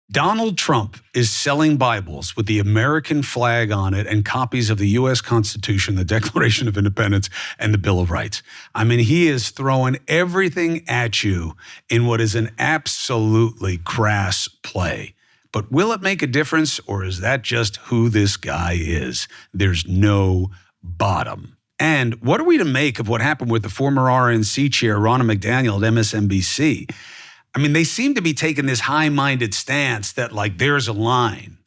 Donald Trump is selling Bibles with the American flag on it and copies of the U.S. Constitution, the Declaration of Independence, and the Bill of Rights. I mean, he is throwing everything at you in what is an absolutely crass play. But will it make a difference, or is that just who this guy is? There's no bottom. And what are we to make of what happened with the former RNC chair, Ronna McDaniel at MSNBC? I mean, they seem to be taking this high-minded stance that, like, there's a line.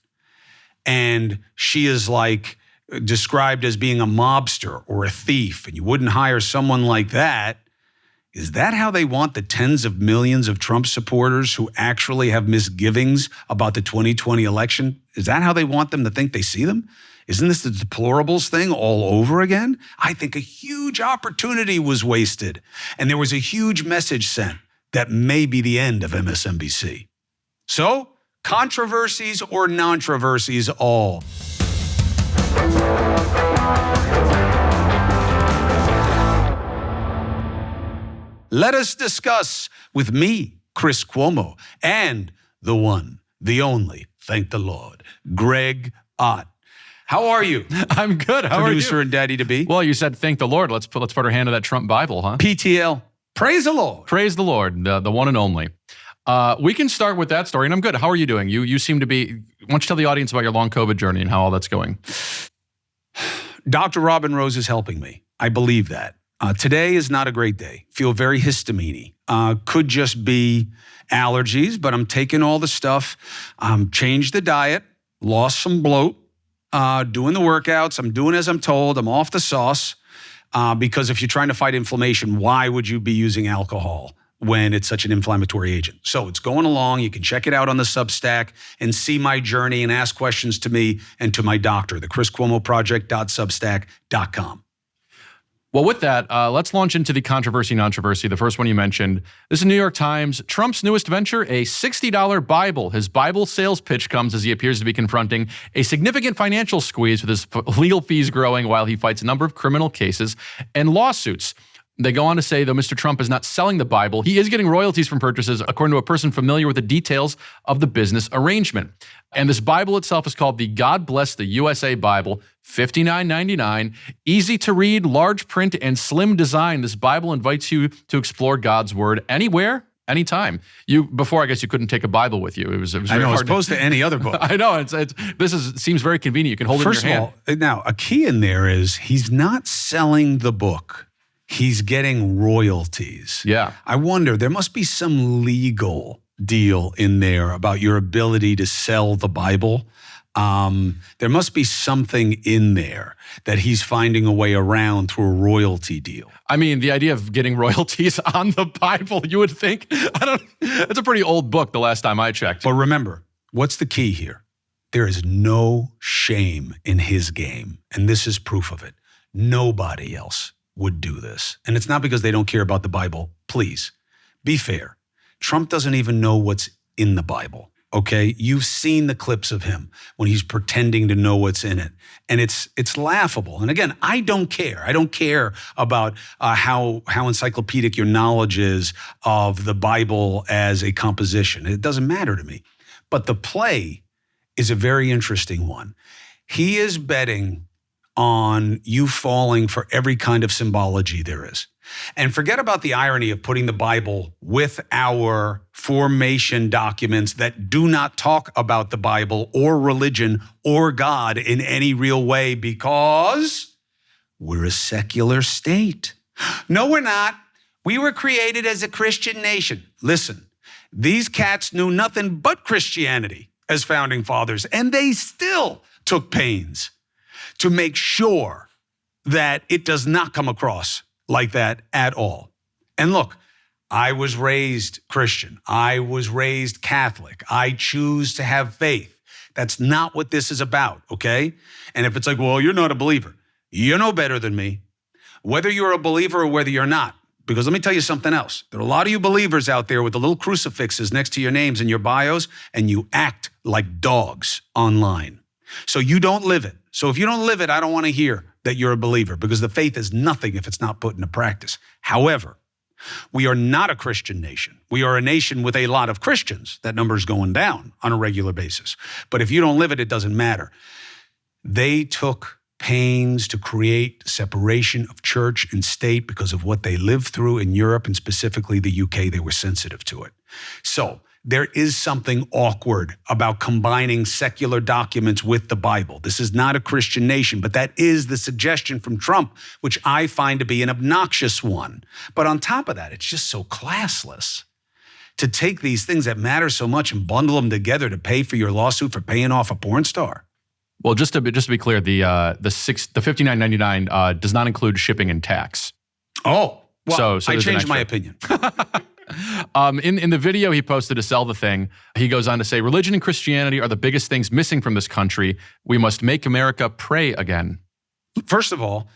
And she is, like, described as being a mobster or a thief, and you wouldn't hire someone like that. Is that how they want the tens of millions of Trump supporters who actually have misgivings about the 2020 election? Is that how they want them to think they see them? Isn't this the deplorables thing all over again? I think a huge opportunity was wasted, and there was a huge message sent that may be the end of MSNBC. So, controversies or nontroversies all. Let us discuss with me, Chris Cuomo, and the one, the only, thank the Lord, Greg Ott. How are you? I'm good. How are you? Producer and daddy-to-be. Well, you said thank the Lord. Let's put our hand to that Trump Bible, huh? PTL. Praise the Lord. Praise the Lord, the one and only. We can start with that story, and I'm good. How are you doing? You seem to be. Why don't you tell the audience about your long COVID journey and how all that's going? Dr. Robin Rose is helping me. I believe that. Today is not a great day. Feel very histamine-y. Could just be allergies, but I'm taking all the stuff. Changed the diet, lost some bloat, doing the workouts. I'm doing as I'm told. I'm off the sauce. Because if you're trying to fight inflammation, why would you be using alcohol when it's such an inflammatory agent? So it's going along. You can check it out on the Substack and see my journey and ask questions to me and to my doctor, the chriscuomoproject.substack.com. Well, with that, let's launch into the controversy, the first one you mentioned. This is New York Times. Trump's newest venture, a $60 Bible. His Bible sales pitch comes as he appears to be confronting a significant financial squeeze with his legal fees growing while he fights a number of criminal cases and lawsuits. They go on to say, though Mr. Trump is not selling the Bible, he is getting royalties from purchases, according to a person familiar with the details of the business arrangement. And this Bible itself is called the God Bless the USA Bible, $59.99. Easy to read, large print, and slim design. This Bible invites you to explore God's Word anywhere, anytime. Before, I guess you couldn't take a Bible with you. It was very hard. As opposed to any other book. I know. Seems very convenient. You can hold it in your hand. First of all, now, a key in there is he's not selling the book. He's getting royalties. Yeah. I wonder, there must be some legal deal in there about your ability to sell the Bible. There must be something in there that he's finding a way around through a royalty deal. I mean, the idea of getting royalties on the Bible, you would think, it's a pretty old book the last time I checked. But remember, what's the key here? There is no shame in his game, and this is proof of it. Nobody else would do this. And it's not because they don't care about the Bible. Please, be fair. Trump doesn't even know what's in the Bible, okay? You've seen the clips of him when he's pretending to know what's in it. And it's laughable. And again, I don't care. I don't care about how encyclopedic your knowledge is of the Bible as a composition. It doesn't matter to me. But the play is a very interesting one. He is betting on you falling for every kind of symbology there is. And forget about the irony of putting the Bible with our formation documents that do not talk about the Bible or religion or God in any real way because we're a secular state. No, we're not. We were created as a Christian nation. Listen, these cats knew nothing but Christianity as founding fathers, and they still took pains to make sure that it does not come across like that at all. And look, I was raised Christian. I was raised Catholic. I choose to have faith. That's not what this is about, okay? And if it's like, well, you're not a believer, you know better than me, whether you're a believer or whether you're not. Because let me tell you something else. There are a lot of you believers out there with the little crucifixes next to your names and your bios, and you act like dogs online. So you don't live it. So if you don't live it, I don't want to hear that you're a believer because the faith is nothing if it's not put into practice. However, We are not a Christian nation. We are a nation with a lot of Christians. That number is going down on a regular basis. But if you don't live it, it doesn't matter. They took pains to create separation of church and state because of what they lived through in Europe and specifically the UK. They were sensitive to it. So there is something awkward about combining secular documents with the Bible. This is not a Christian nation, but that is the suggestion from Trump, which I find to be an obnoxious one. But on top of that, it's just so classless to take these things that matter so much and bundle them together to pay for your lawsuit for paying off a porn star. Well, just to be clear, the $59.99 does not include shipping and tax. Oh, well, so I changed my opinion. In the video he posted to sell the thing, he goes on to say, religion and Christianity are the biggest things missing from this country. We must make America pray again. First of all,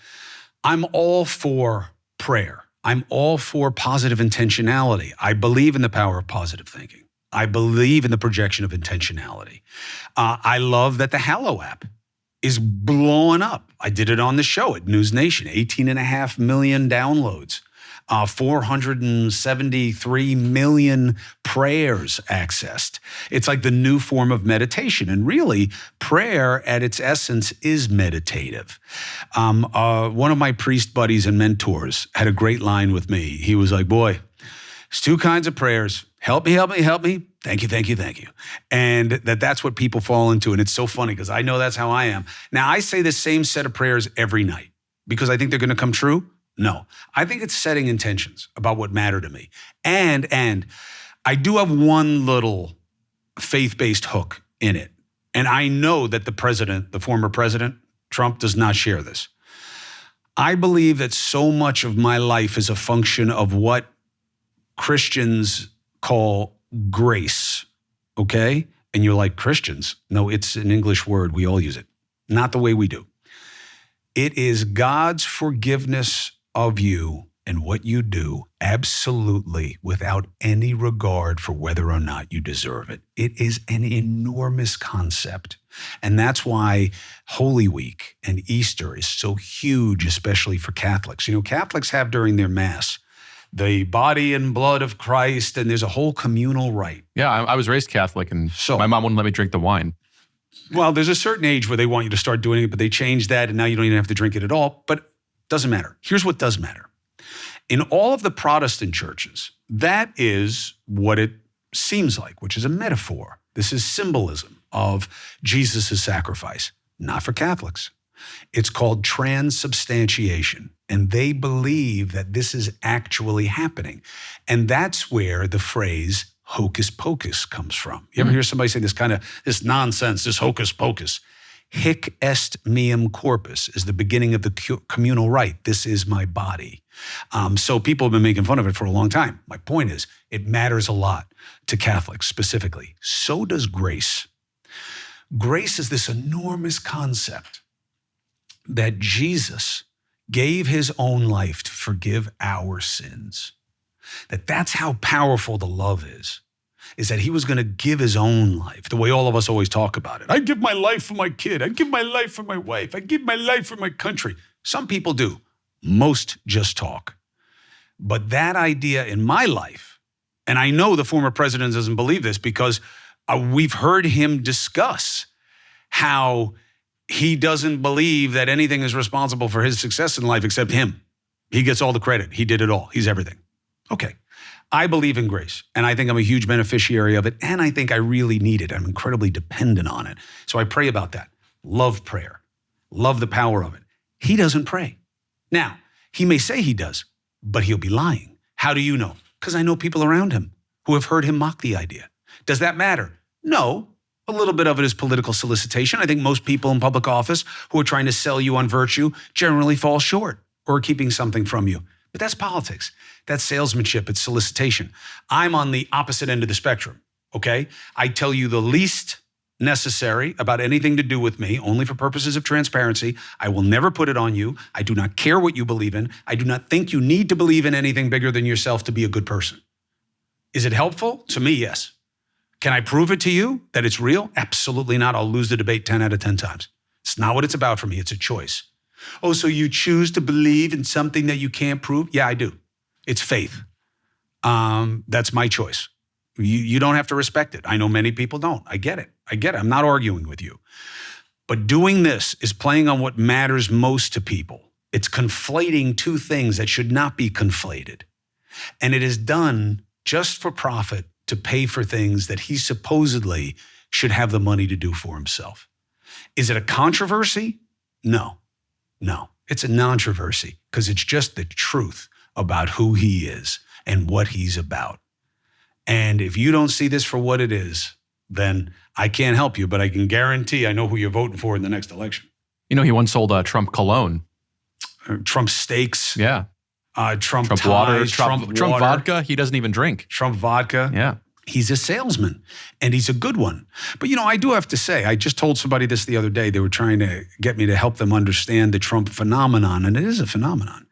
I'm all for prayer. I'm all for positive intentionality. I believe in the power of positive thinking. I believe in the projection of intentionality. I love that the Hallow app is blowing up. I did it on the show at News Nation, 18.5 million downloads. 473 million prayers accessed. It's like the new form of meditation. And really, prayer at its essence is meditative. One of my priest buddies and mentors had a great line with me. He was like, boy, there's two kinds of prayers. Help me, help me, help me. Thank you, thank you, thank you. And that's what people fall into. And it's so funny because I know that's how I am. Now, I say the same set of prayers every night because I think they're going to come true. No, I think it's setting intentions about what matter to me. And I do have one little faith-based hook in it. And I know that the former president, Trump, does not share this. I believe that so much of my life is a function of what Christians call grace, okay? And you're like, Christians? No, it's an English word. We all use it. Not the way we do. It is God's forgiveness of you and what you do, absolutely without any regard for whether or not you deserve it. It is an enormous concept. And that's why Holy Week and Easter is so huge, especially for Catholics. You know, Catholics have during their Mass the body and blood of Christ, and there's a whole communal rite. Yeah, I was raised Catholic, and my mom wouldn't let me drink the wine. Well, there's a certain age where they want you to start doing it, but they changed that, and now you don't even have to drink it at all. But doesn't matter. Here's what does matter. In all of the Protestant churches, that is what it seems like, which is a metaphor. This is symbolism of Jesus' sacrifice, not for Catholics. It's called transubstantiation, and they believe that this is actually happening. And that's where the phrase hocus pocus comes from. You ever hear somebody say this nonsense, this hocus pocus? Hic est meum corpus is the beginning of the communal rite. This is my body. So people have been making fun of it for a long time. My point is, it matters a lot to Catholics specifically. So does grace. Grace is this enormous concept that Jesus gave his own life to forgive our sins. That's how powerful the love is that he was going to give his own life, the way all of us always talk about it. I give my life for my kid. I give my life for my wife. I give my life for my country. Some people do. Most just talk. But that idea in my life, and I know the former president doesn't believe this because we've heard him discuss how he doesn't believe that anything is responsible for his success in life except him. He gets all the credit. He did it all. He's everything. Okay. I believe in grace, and I think I'm a huge beneficiary of it, and I think I really need it. I'm incredibly dependent on it. So I pray about that. Love prayer. Love the power of it. He doesn't pray. Now, he may say he does, but he'll be lying. How do you know? Because I know people around him who have heard him mock the idea. Does that matter? No. A little bit of it is political solicitation. I think most people in public office who are trying to sell you on virtue generally fall short or are keeping something from you. But that's politics. That's salesmanship. It's solicitation. I'm on the opposite end of the spectrum, okay? I tell you the least necessary about anything to do with me, only for purposes of transparency. I will never put it on you. I do not care what you believe in. I do not think you need to believe in anything bigger than yourself to be a good person. Is it helpful? To me, yes. Can I prove it to you that it's real? Absolutely not. I'll lose the debate 10 out of 10 times. It's not what it's about for me. It's a choice. Oh, so you choose to believe in something that you can't prove? Yeah, I do. It's faith. That's my choice. You don't have to respect it. I know many people don't. I get it. I'm not arguing with you. But doing this is playing on what matters most to people. It's conflating two things that should not be conflated. And it is done just for profit to pay for things that he supposedly should have the money to do for himself. Is it a controversy? No. It's a nontroversy because it's just the truth about who he is and what he's about. And if you don't see this for what it is, then I can't help you, but I can guarantee I know who you're voting for in the next election. You know, he once sold Trump cologne. Trump steaks. Yeah. Trump ties, water. Trump Trump vodka. He doesn't even drink. Trump vodka. Yeah. He's a salesman, and he's a good one. But, I do have to say, I just told somebody this the other day. They were trying to get me to help them understand the Trump phenomenon, and it is a phenomenon.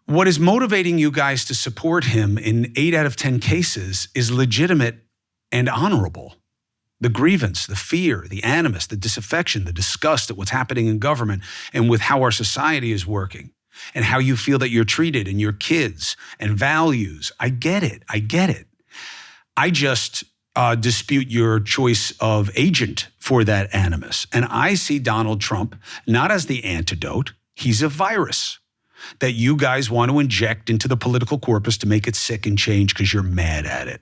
What is motivating you guys to support him in 8 out of 10 cases is legitimate and honorable. The grievance, the fear, the animus, the disaffection, the disgust at what's happening in government and with how our society is working and how you feel that you're treated and your kids and values. I get it. I just dispute your choice of agent for that animus. And I see Donald Trump not as the antidote. He's a virus that you guys want to inject into the political corpus to make it sick and change because you're mad at it.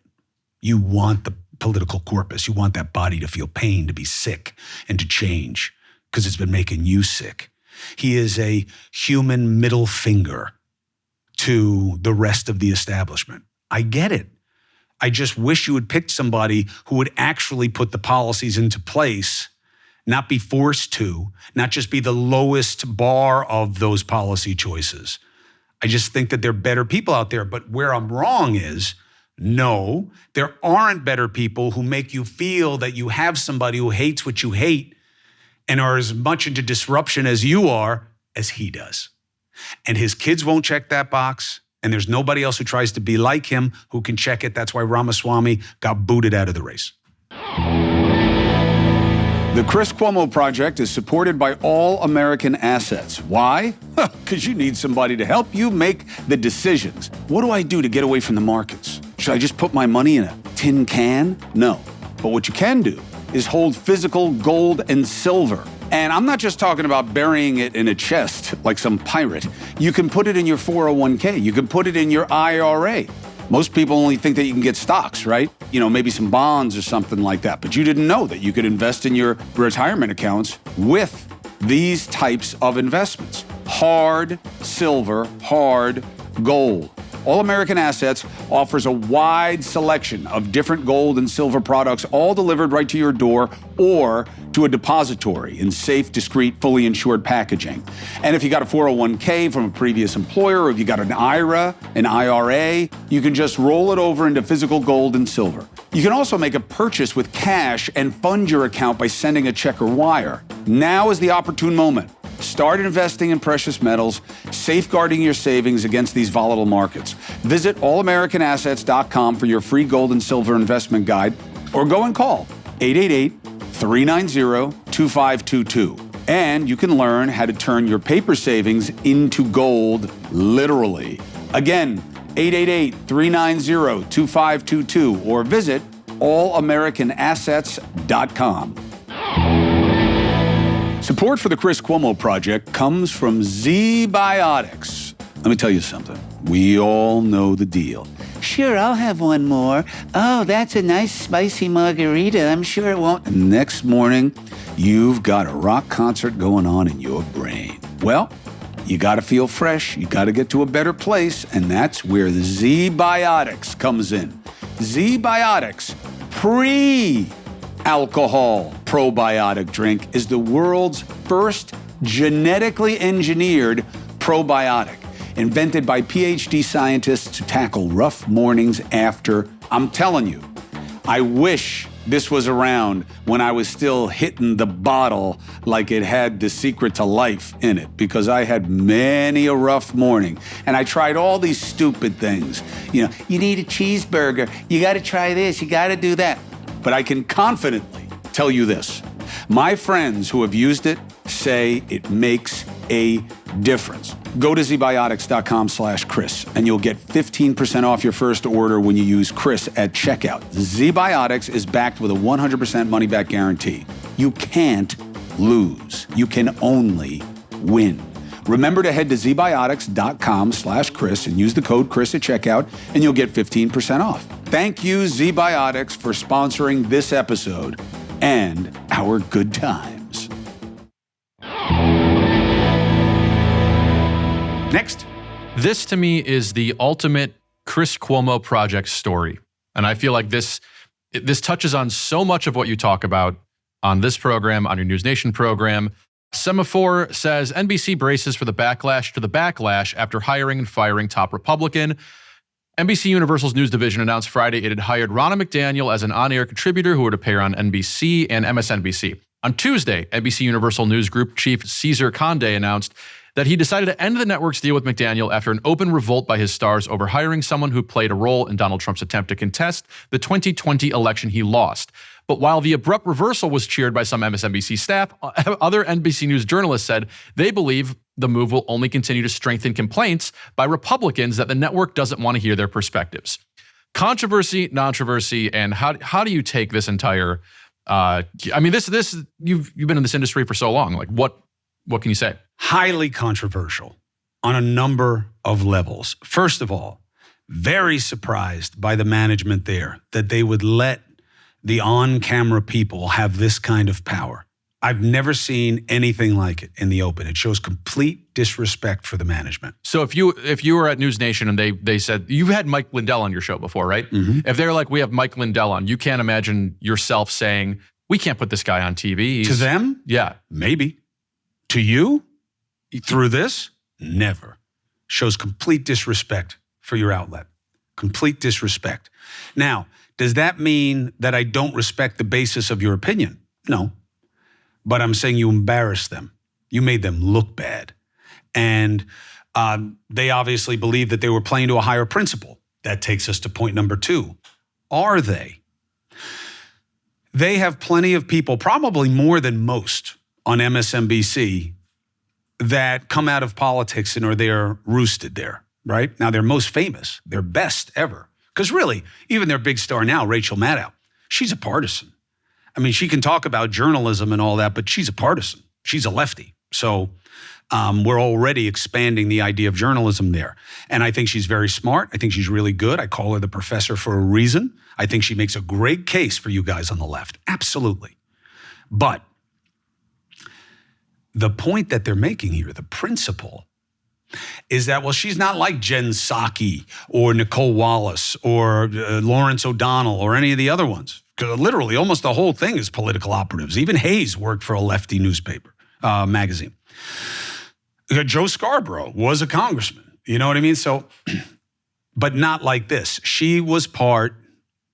You want the political corpus. You want that body to feel pain, to be sick, and to change because it's been making you sick. He is a human middle finger to the rest of the establishment. I get it. I just wish you had picked somebody who would actually put the policies into place, not be forced to, not just be the lowest bar of those policy choices. I just think that there are better people out there. But where I'm wrong is, no, there aren't better people who make you feel that you have somebody who hates what you hate and are as much into disruption as you are as he does. And his kids won't check that box. And there's nobody else who tries to be like him who can check it. That's why Ramaswamy got booted out of the race. The Chris Cuomo Project is supported by All American Assets. Why? Because you need somebody to help you make the decisions. What do I do to get away from the markets? Should I just put my money in a tin can? No. But what you can do is hold physical gold and silver. And I'm not just talking about burying it in a chest like some pirate. You can put it in your 401k. You can put it in your IRA. Most people only think that you can get stocks, right? Maybe some bonds or something like that. But you didn't know that you could invest in your retirement accounts with these types of investments. Hard silver, hard gold. All American Assets offers a wide selection of different gold and silver products, all delivered right to your door or to a depository in safe, discreet, fully insured packaging. And if you got a 401k from a previous employer, or if you got an IRA, an IRA, you can just roll it over into physical gold and silver. You can also make a purchase with cash and fund your account by sending a check or wire. Now is the opportune moment. Start investing in precious metals, safeguarding your savings against these volatile markets. Visit allamericanassets.com for your free gold and silver investment guide, or go and call 888-390-2522. And you can learn how to turn your paper savings into gold, literally. Again, 888-390-2522, or visit allamericanassets.com. Support for the Chris Cuomo Project comes from ZBiotics. Let me tell you something. We all know the deal. Sure, I'll have one more. Oh, that's a nice spicy margarita. I'm sure it won't. And next morning, you've got a rock concert going on in your brain. Well, you got to feel fresh. You got to get to a better place. And that's where the ZBiotics comes in. ZBiotics pre-alcohol probiotic drink is the world's first genetically engineered probiotic, invented by PhD scientists to tackle rough mornings after. I'm telling you, I wish this was around when I was still hitting the bottle like it had the secret to life in it, because I had many a rough morning and I tried all these stupid things. You need a cheeseburger, you got to try this, you got to do that. But I can confidently tell you this. My friends who have used it say it makes a difference. Go to ZBiotics.com/Chris and you'll get 15% off your first order when you use Chris at checkout. ZBiotics is backed with a 100% money-back guarantee. You can't lose. You can only win. Remember to head to ZBiotics.com/Chris and use the code Chris at checkout and you'll get 15% off. Thank you, ZBiotics, for sponsoring this episode and our good times. Next. This to me is the ultimate Chris Cuomo project story. And I feel like this touches on so much of what you talk about on this program, on your News Nation program. Semaphore says NBC braces for the backlash to the backlash after hiring and firing top Republican. NBC Universal's news division announced Friday it had hired Ronna McDaniel as an on-air contributor who would appear on NBC and MSNBC. On Tuesday, NBC Universal News Group chief Cesar Conde announced that he decided to end the network's deal with McDaniel after an open revolt by his stars over hiring someone who played a role in Donald Trump's attempt to contest the 2020 election he lost. But while the abrupt reversal was cheered by some MSNBC staff, other NBC News journalists said they believe the move will only continue to strengthen complaints by Republicans that the network doesn't want to hear their perspectives. Controversy, nontroversy, and how do you take this entire? This you've been in this industry for so long. Like what can you say? Highly controversial on a number of levels. First of all, very surprised by the management there that they would let the on-camera people have this kind of power. I've never seen anything like it in the open. It shows complete disrespect for the management. So if you were at News Nation and they said, you've had Mike Lindell on your show before, right? Mm-hmm. If they're like, we have Mike Lindell on, you can't imagine yourself saying, we can't put this guy on TV. To them? Yeah. Maybe. To you? Through this? Never. Shows complete disrespect for your outlet. Complete disrespect. Now, does that mean that I don't respect the basis of your opinion? No. But I'm saying you embarrassed them. You made them look bad. And they obviously believe that they were playing to a higher principle. That takes us to point number 2. Are they? They have plenty of people, probably more than most, on MSNBC that come out of politics and are there roosted there, right? Now, they're most famous. They're best ever. Because really, even their big star now, Rachel Maddow, she's a partisan. I mean, she can talk about journalism and all that, but she's a partisan. She's a lefty. So we're already expanding the idea of journalism there. And I think she's very smart. I think she's really good. I call her the professor for a reason. I think she makes a great case for you guys on the left. Absolutely. But the point that they're making here, the principle, is that, well, she's not like Jen Psaki or Nicole Wallace or Lawrence O'Donnell or any of the other ones. Literally, almost the whole thing is political operatives. Even Hayes worked for a lefty newspaper, magazine. Joe Scarborough was a congressman. You know what I mean? So, but not like this. She was part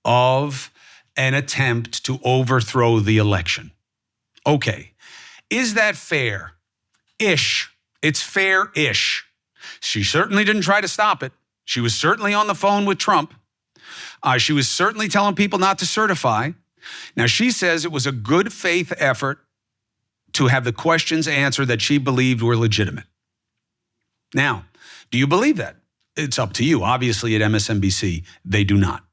of an attempt to overthrow the election. Okay. Is that fair? Ish. It's fair-ish. She certainly didn't try to stop it. She was certainly on the phone with Trump. She was certainly telling people not to certify. Now, she says it was a good faith effort to have the questions answered that she believed were legitimate. Now, do you believe that? It's up to you. Obviously, at MSNBC, they do not.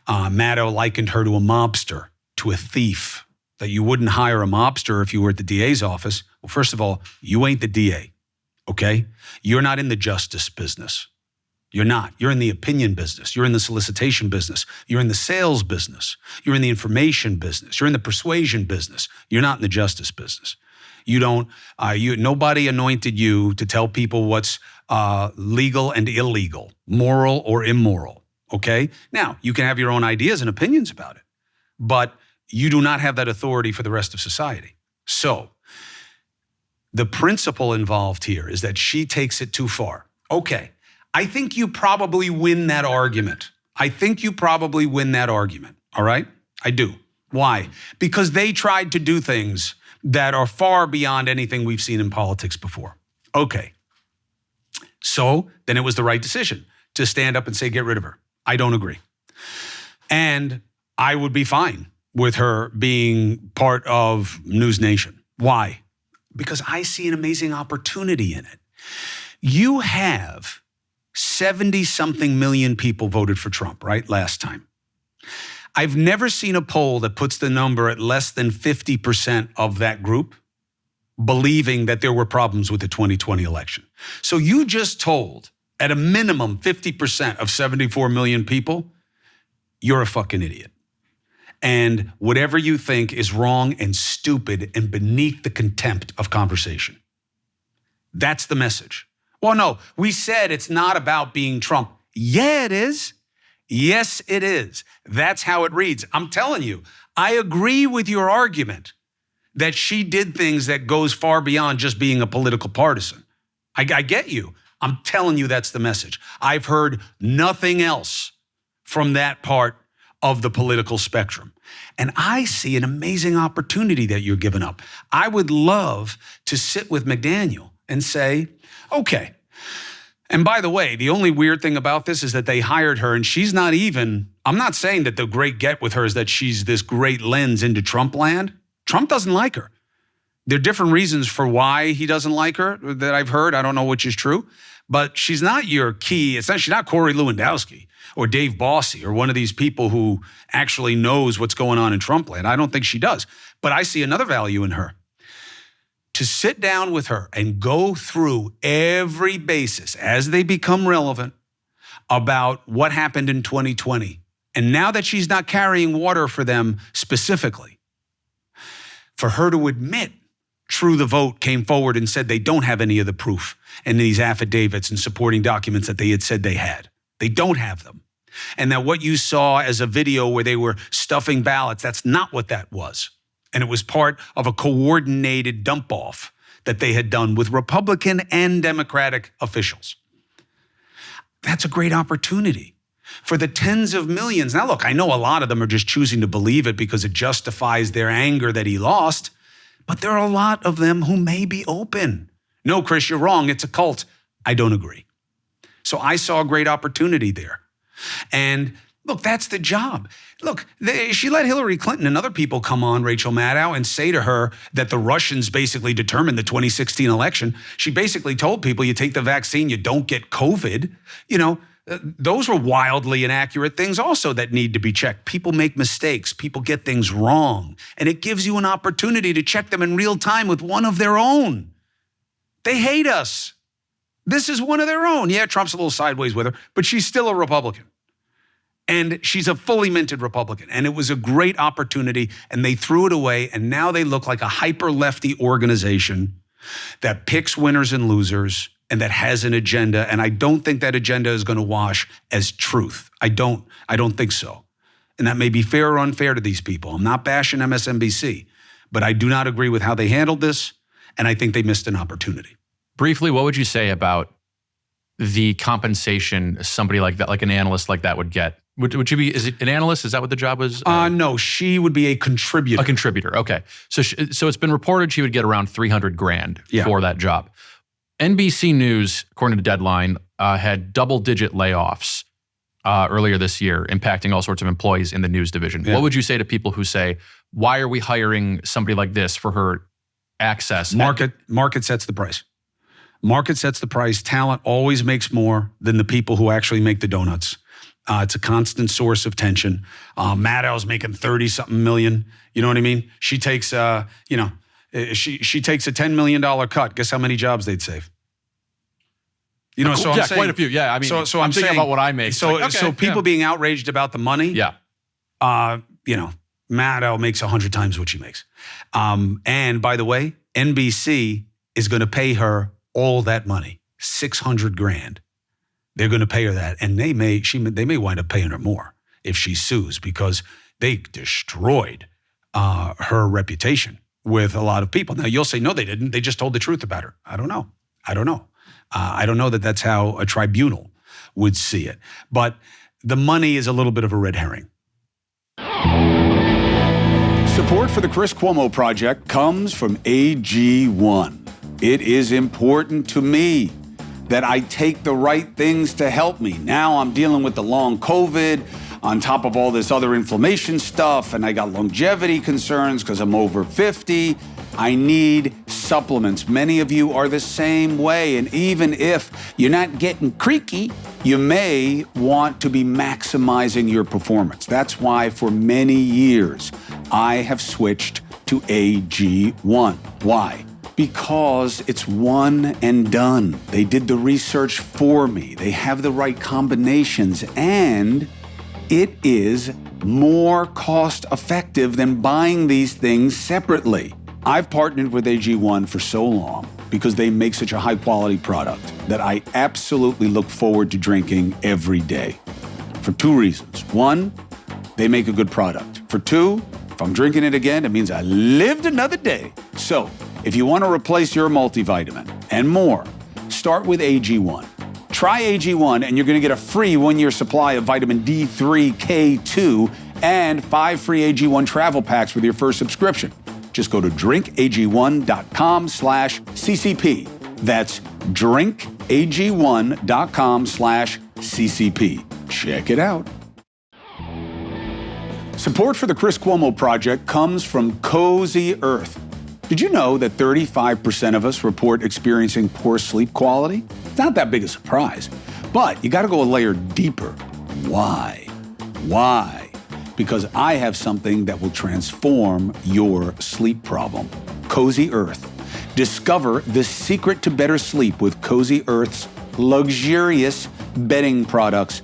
Maddow likened her to a mobster, to a thief, that you wouldn't hire a mobster if you were at the DA's office. Well, first of all, you ain't the DA, okay? You're not in the justice business. You're not. You're in the opinion business. You're in the solicitation business. You're in the sales business. You're in the information business. You're in the persuasion business. You're not in the justice business. You don't, nobody anointed you to tell people what's legal and illegal, moral or immoral, okay? Now, you can have your own ideas and opinions about it, but you do not have that authority for the rest of society. So the principle involved here is that she takes it too far. Okay, I think you probably win that argument. I think you probably win that argument, all right? I do. Why? Because they tried to do things that are far beyond anything we've seen in politics before. Okay, so then it was the right decision to stand up and say, get rid of her. I don't agree. And I would be fine with her being part of News Nation. Why? Because I see an amazing opportunity in it. You have 70-something million people voted for Trump, right? Last time. I've never seen a poll that puts the number at less than 50% of that group believing that there were problems with the 2020 election. So you just told, at a minimum, 50% of 74 million people, you're a fucking idiot. And whatever you think is wrong and stupid and beneath the contempt of conversation. That's the message. Well, no, we said it's not about being Trump. Yeah, it is. Yes, it is. That's how it reads. I'm telling you, I agree with your argument that she did things that goes far beyond just being a political partisan. I get you. I'm telling you that's the message. I've heard nothing else from that part of the political spectrum. And I see an amazing opportunity that you're giving up. I would love to sit with McDaniel and say, okay, and by the way, the only weird thing about this is that they hired her and she's not even, I'm not saying that the great get with her is that she's this great lens into Trump land. Trump doesn't like her. There are different reasons for why he doesn't like her that I've heard. I don't know which is true, but she's not your key. She's not Corey Lewandowski or Dave Bossie or one of these people who actually knows what's going on in Trump land. I don't think she does, but I see another value in her. To sit down with her and go through every basis as they become relevant about what happened in 2020. And now that she's not carrying water for them specifically, for her to admit True the Vote came forward and said they don't have any of the proof and these affidavits and supporting documents that they had said they had. They don't have them. And that what you saw as a video where they were stuffing ballots, that's not what that was. And it was part of a coordinated dump-off that they had done with Republican and Democratic officials. That's a great opportunity for the tens of millions. Now, look, I know a lot of them are just choosing to believe it because it justifies their anger that he lost, but there are a lot of them who may be open. No, Chris, you're wrong. It's a cult. I don't agree. So I saw a great opportunity there. And look, that's the job. Look, she let Hillary Clinton and other people come on, Rachel Maddow, and say to her that the Russians basically determined the 2016 election. She basically told people, you take the vaccine, you don't get COVID. You know, those were wildly inaccurate things also that need to be checked. People make mistakes. People get things wrong. And it gives you an opportunity to check them in real time with one of their own. They hate us. This is one of their own. Yeah, Trump's a little sideways with her, but she's still a Republican. And she's a fully minted Republican. And it was a great opportunity, and they threw it away, and now they look like a hyper-lefty organization that picks winners and losers and that has an agenda. And I don't think that agenda is going to wash as truth. I don't think so. And that may be fair or unfair to these people. I'm not bashing MSNBC, but I do not agree with how they handled this, and I think they missed an opportunity. Briefly, what would you say about the compensation somebody like that, like an analyst like that would get? Would you be, is it an analyst? Is that what the job was? No, she would be a contributor. A contributor, okay. So it's been reported she would get around $300,000 for that job. NBC News, according to Deadline, had double-digit layoffs earlier this year, impacting all sorts of employees in the news division. Yeah. What would you say to people who say, why are we hiring somebody like this for her access? Market sets the price. Market sets the price. Talent always makes more than the people who actually make the donuts. It's a constant source of tension. Maddow's making 30-something million. You know what I mean? She takes, she takes a $10 million cut. Guess how many jobs they'd save? You know, so I'm saying, quite a few. Yeah, I mean, so I'm thinking about what I make. So people being outraged about the money. Yeah. Maddow makes 100 times what she makes. And by the way, NBC is going to pay her all that money, $600,000. They're going to pay her that, and they may wind up paying her more if she sues because they destroyed her reputation with a lot of people. Now you'll say no, they didn't. They just told the truth about her. I don't know. I don't know that that's how a tribunal would see it. But the money is a little bit of a red herring. Support for the Chris Cuomo Project comes from AG1. It is important to me that I take the right things to help me. Now I'm dealing with the long COVID on top of all this other inflammation stuff, and I got longevity concerns because I'm over 50. I need supplements. Many of you are the same way. And even if you're not getting creaky, you may want to be maximizing your performance. That's why for many years, I have switched to AG1. Why? Because it's one and done. They did the research for me. They have the right combinations, and it is more cost effective than buying these things separately. I've partnered with AG1 for so long because they make such a high quality product that I absolutely look forward to drinking every day. For two reasons. One, they make a good product. For two, if I'm drinking it again, it means I lived another day. So, if you want to replace your multivitamin and more, start with AG1. Try AG1 and you're going to get a free 1-year supply of vitamin D3, K2, and 5 free AG1 travel packs with your first subscription. Just go to drinkag1.com/CCP. That's drinkag1.com/CCP. Check it out. Support for the Chris Cuomo Project comes from Cozy Earth. Did you know that 35% of us report experiencing poor sleep quality? It's not that big a surprise, but you got to go a layer deeper. Why? Why? Because I have something that will transform your sleep problem. Cozy Earth. Discover the secret to better sleep with Cozy Earth's luxurious bedding products.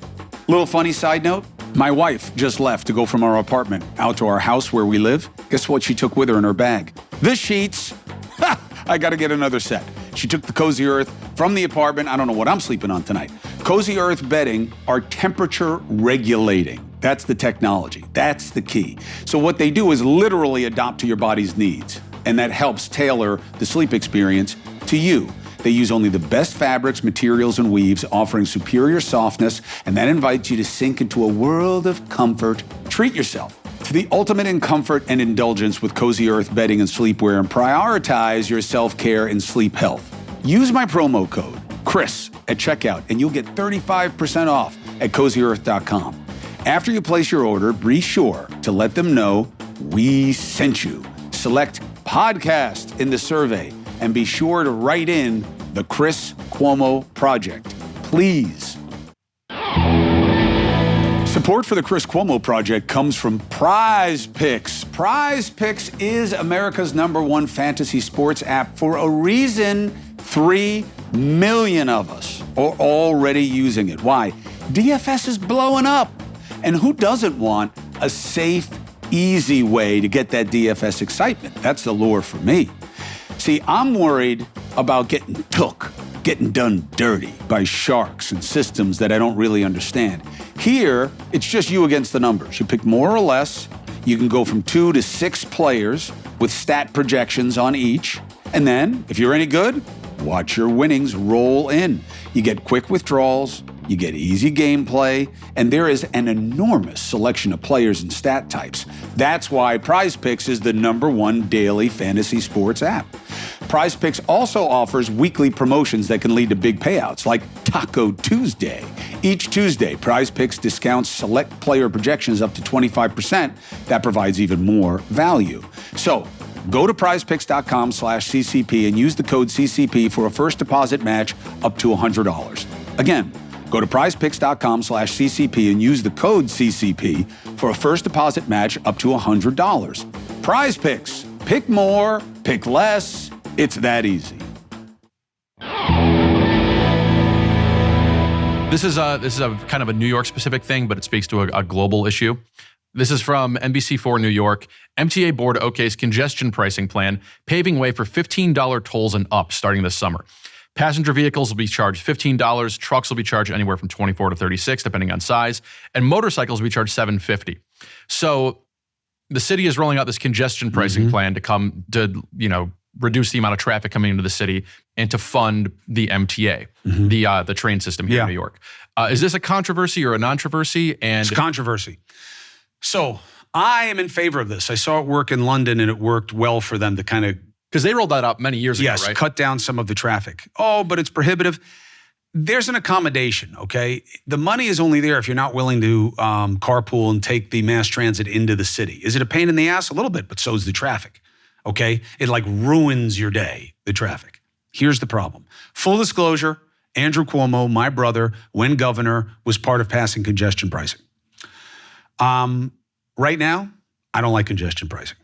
Little funny side note, my wife just left to go from our apartment out to our house where we live. Guess what she took with her in her bag? The sheets. Ha! I got to get another set. She took the Cozy Earth from the apartment. I don't know what I'm sleeping on tonight. Cozy Earth bedding are temperature regulating. That's the technology. That's the key. So what they do is literally adapt to your body's needs, and that helps tailor the sleep experience to you. They use only the best fabrics, materials, and weaves, offering superior softness, and that invites you to sink into a world of comfort. Treat yourself to the ultimate in comfort and indulgence with Cozy Earth bedding and sleepwear, and prioritize your self-care and sleep health. Use my promo code, CHRIS, at checkout, and you'll get 35% off at CozyEarth.com. After you place your order, be sure to let them know we sent you. Select podcast in the survey, and be sure to write in the Chris Cuomo Project, please. Support for the Chris Cuomo Project comes from Prize Picks. Prize Picks is America's #1 fantasy sports app for a reason. 3 million of us are already using it. Why? DFS is blowing up. And who doesn't want a safe, easy way to get that DFS excitement? That's the lure for me. See, I'm worried about getting done dirty by sharks and systems that I don't really understand. Here, it's just you against the numbers. You pick more or less. You can go from 2 to 6 players with stat projections on each. And then, if you're any good, watch your winnings roll in. You get quick withdrawals, you get easy gameplay, and there is an enormous selection of players and stat types. That's why Prize Picks is the #1 daily fantasy sports app. Prize Picks also offers weekly promotions that can lead to big payouts, like Taco Tuesday. Each Tuesday, Prize Picks discounts select player projections up to 25%. That provides even more value. So, go to prizepicks.com/CCP and use the code CCP for a first deposit match up to $100. Again, go to prizepicks.com/CCP and use the code CCP for a first deposit match up to $100. Prize Picks. Pick more, pick less. It's that easy. This is a kind of a New York specific thing, but it speaks to a global issue. This is from NBC4 New York. MTA board OK's congestion pricing plan, paving way for $15 tolls and up starting this summer. Passenger vehicles will be charged $15, trucks will be charged anywhere from $24 to $36, depending on size, and motorcycles will be charged $7.50. So the city is rolling out this congestion pricing plan to reduce the amount of traffic coming into the city and to fund the MTA, the train system here in New York. Is this a controversy or a nontroversy? It's a controversy. So I am in favor of this. I saw it work in London, and it worked well for them to kind of... Because they rolled that out many years ago, right? Cut down some of the traffic. Oh, but it's prohibitive. There's an accommodation, okay? The money is only there if you're not willing to carpool and take the mass transit into the city. Is it a pain in the ass? A little bit, but so is the traffic. okay? It like ruins your day, the traffic. Here's the problem. Full disclosure, Andrew Cuomo, my brother, when governor, was part of passing congestion pricing. Right now, I don't like congestion pricing.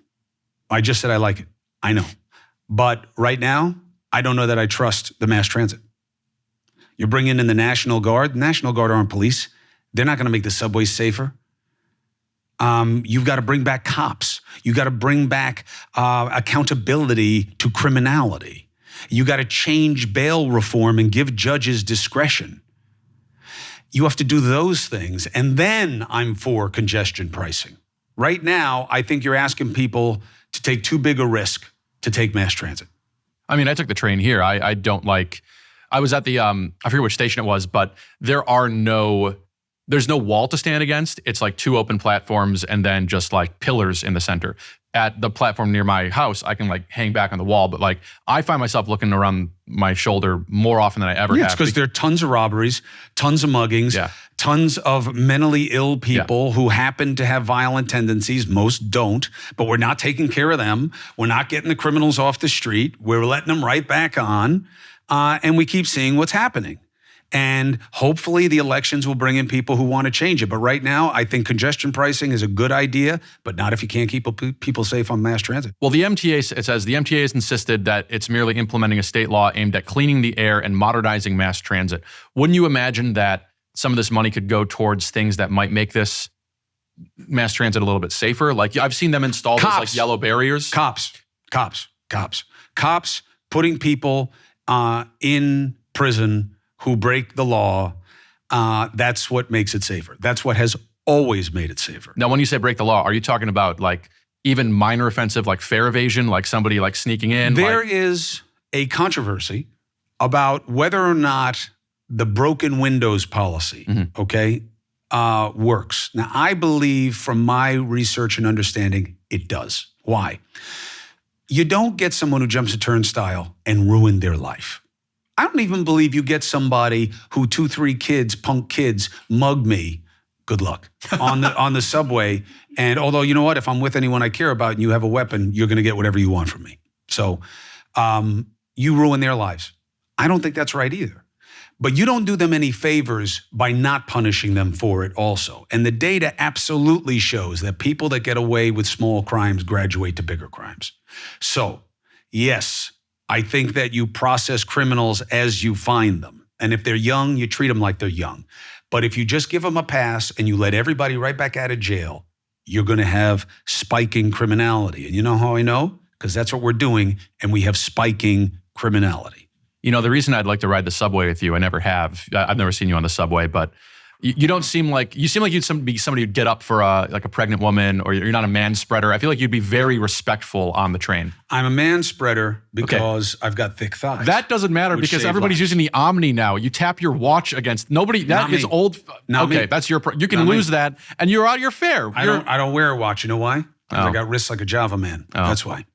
I just said I like it. I know. But right now, I don't know that I trust the mass transit. You're bringing in the National Guard. The National Guard aren't police. They're not going to make the subways safer. You've got to bring back cops. You got to bring back accountability to criminality. You got to change bail reform and give judges discretion. You have to do those things. And then I'm for congestion pricing. Right now, I think you're asking people to take too big a risk to take mass transit. I mean, I took the train here. I don't like, I was at the, I forget which station it was, but there's no wall to stand against. It's like 2 open platforms and then just like pillars in the center. At the platform near my house, I can like hang back on the wall, but like I find myself looking around my shoulder more often than I ever have. It's because there are tons of robberies, tons of muggings, tons of mentally ill people who happen to have violent tendencies. Most don't, but we're not taking care of them. We're not getting the criminals off the street. We're letting them right back on, and we keep seeing what's happening. And hopefully the elections will bring in people who want to change it. But right now, I think congestion pricing is a good idea, but not if you can't keep people safe on mass transit. Well, the MTA, it says the MTA has insisted that it's merely implementing a state law aimed at cleaning the air and modernizing mass transit. Wouldn't you imagine that some of this money could go towards things that might make this mass transit a little bit safer? Like I've seen them install those like yellow barriers. Cops putting people in prison who break the law, that's what makes it safer. That's what has always made it safer. Now, when you say break the law, are you talking about like even minor offensive, like fare evasion, like somebody like sneaking in? There is a controversy about whether or not the broken windows policy, works. Now, I believe from my research and understanding, it does. Why? You don't get someone who jumps a turnstile and ruin their life. I don't even believe you get somebody who 2-3 kids, punk kids, mug me. Good luck on the subway. And although, you know what, if I'm with anyone I care about and you have a weapon, you're going to get whatever you want from me. So you ruin their lives. I don't think that's right either. But you don't do them any favors by not punishing them for it also. And the data absolutely shows that people that get away with small crimes graduate to bigger crimes. So, yes, I think that you process criminals as you find them. And if they're young, you treat them like they're young. But if you just give them a pass and you let everybody right back out of jail, you're going to have spiking criminality. And you know how I know? Because that's what we're doing, and we have spiking criminality. You know, the reason I'd like to ride the subway with you, I never have. I've never seen you on the subway, but you don't seem like, you seem like you'd be somebody who'd get up for like a pregnant woman, or you're not a man spreader. I feel like you'd be very respectful on the train. I'm a man spreader because I've got thick thighs. That doesn't matter because everybody's using the Omni now. You tap your watch against nobody. That is old. Okay, that's your. You can lose that, and you're out your fare. I don't wear a watch. You know why? Because I got wrists like a Java man. That's why.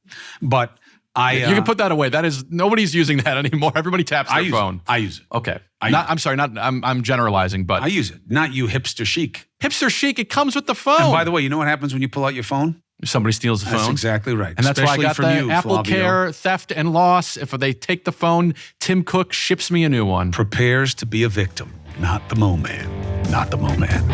But you can put that away. That is, nobody's using that anymore. Everybody taps their phone. I use it. Okay. I'm generalizing, but I use it. Not you, hipster chic. Hipster chic. It comes with the phone. And by the way, you know what happens when you pull out your phone? Somebody steals the phone. That's exactly right. And that's especially why I got from the you, Apple Flavio. Care theft and loss. If they take the phone, Tim Cook ships me a new one. Prepares to be a victim, not the Mo Man. Not the Mo Man.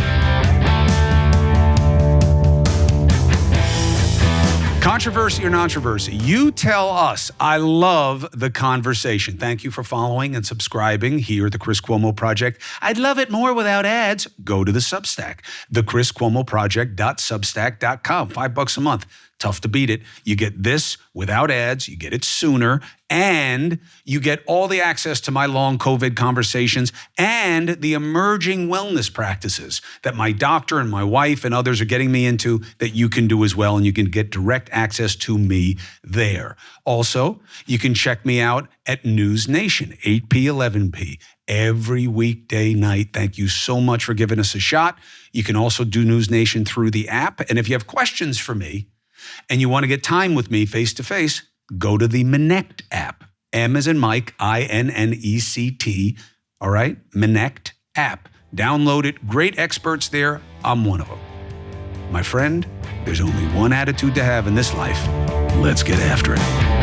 Controversy or nontroversy? You tell us. I love the conversation. Thank you for following and subscribing here at the Chris Cuomo Project. I'd love it more without ads. Go to the Substack, thechriscuomoproject.substack.com. $5 a month. Tough to beat it. You get this without ads. You get it sooner. And you get all the access to my long COVID conversations and the emerging wellness practices that my doctor and my wife and others are getting me into that you can do as well. And you can get direct access to me there. Also, you can check me out at News Nation, 8p, 11p, every weekday night. Thank you so much for giving us a shot. You can also do News Nation through the app. And if you have questions for me, and you want to get time with me face-to-face, go to the Minect app. M as in Mike, INNECT, all right? Minect app. Download it. Great experts there. I'm one of them. My friend, there's only one attitude to have in this life. Let's get after it.